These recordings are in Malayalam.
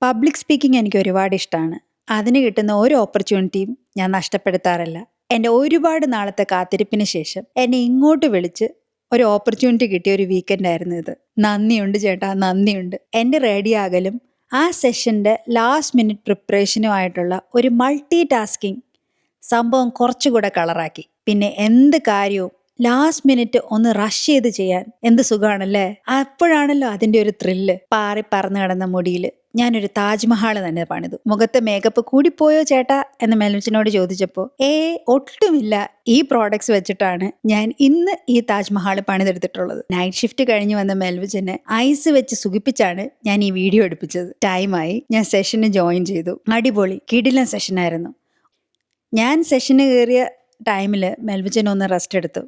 പബ്ലിക് സ്പീക്കിംഗ് എനിക്ക് ഒരുപാട് ഇഷ്ടമാണ്. അതിന് കിട്ടുന്ന ഒരു ഓപ്പർച്യൂണിറ്റിയും ഞാൻ നഷ്ടപ്പെടുത്താറില്ല. എൻ്റെ ഒരുപാട് നാളത്തെ കാത്തിരിപ്പിന് ശേഷം എന്നെ ഇങ്ങോട്ട് വിളിച്ച് ഒരു ഓപ്പർച്യൂണിറ്റി കിട്ടിയ ഒരു വീക്കെൻഡ് ആയിരുന്നു ഇത്. നന്ദിയുണ്ട് ചേട്ടാ, നന്ദിയുണ്ട്. എൻ്റെ റെഡിയാകലും ആ സെഷൻ്റെ ലാസ്റ്റ് മിനിറ്റ് പ്രിപ്പറേഷനുമായിട്ടുള്ള ഒരു മൾട്ടി ടാസ്കിങ് സംഭവം കുറച്ചുകൂടെ കളറാക്കി. പിന്നെ എന്ത് കാര്യവും ലാസ്റ്റ് മിനിറ്റ് ഒന്ന് റഷ് ചെയ്ത് ചെയ്യാൻ എന്ത് സുഖമാണല്ലേ. അപ്പോഴാണല്ലോ അതിൻ്റെ ഒരു ത്രില്ല്. പാറി പറന്ന് കിടന്ന മുടിയിൽ ഞാനൊരു താജ്മഹാൾ തന്നെ പണിതു. മുഖത്തെ മേക്കപ്പ് കൂടിപ്പോയോ ചേട്ടാ എന്ന് മെൽവിച്ചിനോട് ചോദിച്ചപ്പോൾ ഒട്ടുമില്ല, ഈ പ്രോഡക്ട്സ് വെച്ചിട്ടാണ് ഞാൻ ഇന്ന് ഈ താജ്മഹാൾ പണിതെടുത്തിട്ടുള്ളത്. നൈറ്റ് ഷിഫ്റ്റ് കഴിഞ്ഞ് വന്ന മെൽവിച്ചിനെ ഐസ് വെച്ച് സുഖിപ്പിച്ചാണ് ഞാൻ ഈ വീഡിയോ എടുപ്പിച്ചത്. ടൈമായി, ഞാൻ സെഷന് ജോയിൻ ചെയ്തു. അടിപൊളി കിടിലൻ സെഷനായിരുന്നു. ഞാൻ സെഷന് കയറിയ ടൈമിൽ മെൽവിച്ചൻ ഒന്ന് റെസ്റ്റ് എടുത്തു.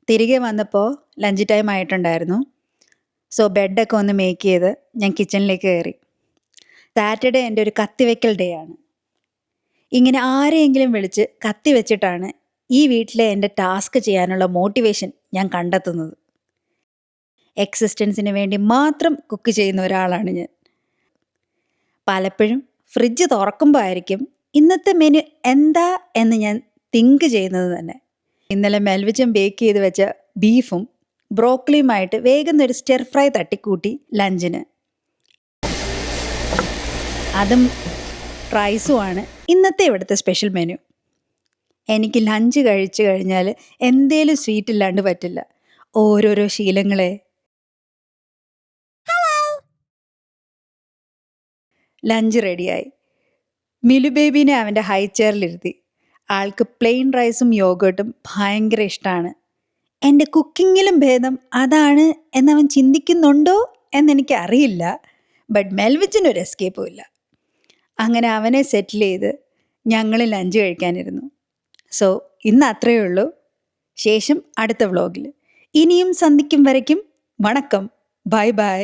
തിരികെ വന്നപ്പോൾ ലഞ്ച് ടൈം ആയിട്ടുണ്ടായിരുന്നു. സോ ബെഡൊക്കെ ഒന്ന് മേക്ക് ചെയ്ത് ഞാൻ കിച്ചണിലേക്ക് കയറി. സാറ്റർഡേ എൻ്റെ ഒരു കത്തിവെക്കൽ ഡേ ആണ്. ഇങ്ങനെ ആരെയെങ്കിലും വിളിച്ച് കത്തി വെച്ചിട്ടാണ് ഈ വീട്ടിലെ എൻ്റെ ടാസ്ക് ചെയ്യാനുള്ള മോട്ടിവേഷൻ ഞാൻ കണ്ടെത്തുന്നത്. എക്സിസ്റ്റൻസിന് വേണ്ടി മാത്രം കുക്ക് ചെയ്യുന്ന ഒരാളാണ് ഞാൻ. പലപ്പോഴും ഫ്രിഡ്ജ് തുറക്കുമ്പോൾ ആയിരിക്കും ഇന്നത്തെ മെനു എന്താ എന്ന് ഞാൻ തിങ്ക് ചെയ്യുന്നത് തന്നെ. ഇന്നലെ മെൽവിച്ചൻ ബേക്ക് ചെയ്ത് വെച്ച ബീഫും ബ്രോക്കലിയുമായിട്ട് വേഗം ഒരു സ്റ്റെർ ഫ്രൈ തട്ടിക്കൂട്ടി ലഞ്ചിന്. അതും റൈസുമാണ് ഇന്നത്തെ ഇവിടുത്തെ സ്പെഷ്യൽ മെനു. എനിക്ക് ലഞ്ച് കഴിച്ചു കഴിഞ്ഞാൽ എന്തേലും സ്വീറ്റ് ഇല്ലാണ്ട് പറ്റില്ല. ഓരോരോ ശീലങ്ങളെ. ലഞ്ച് റെഡിയായി. മിലു ബേബീനെ അവൻ്റെ ഹൈ ചെയറിലിരുത്തി. ആൾക്ക് പ്ലെയിൻ റൈസും യോഗേർട്ടും ഭയങ്കര ഇഷ്ടമാണ്. എൻ്റെ കുക്കിങ്ങിലും ഭേദം അതാണ് എന്നവൻ ചിന്തിക്കുന്നുണ്ടോ എന്നെനിക്ക് അറിയില്ല. ബട്ട് മെൽവിച്ചിനൊരു എസ്കേപ്പും ഇല്ല. അങ്ങനെ അവനെ സെറ്റിൽ ചെയ്ത് ഞങ്ങൾ ലഞ്ച് കഴിക്കാനിരുന്നു. സോ ഇന്ന് അത്രയേ ഉള്ളൂ. ശേഷം അടുത്ത വ്ളോഗിൽ. ഇനിയും സന്ധിക്കും വരയ്ക്കും വണക്കം. Bye bye.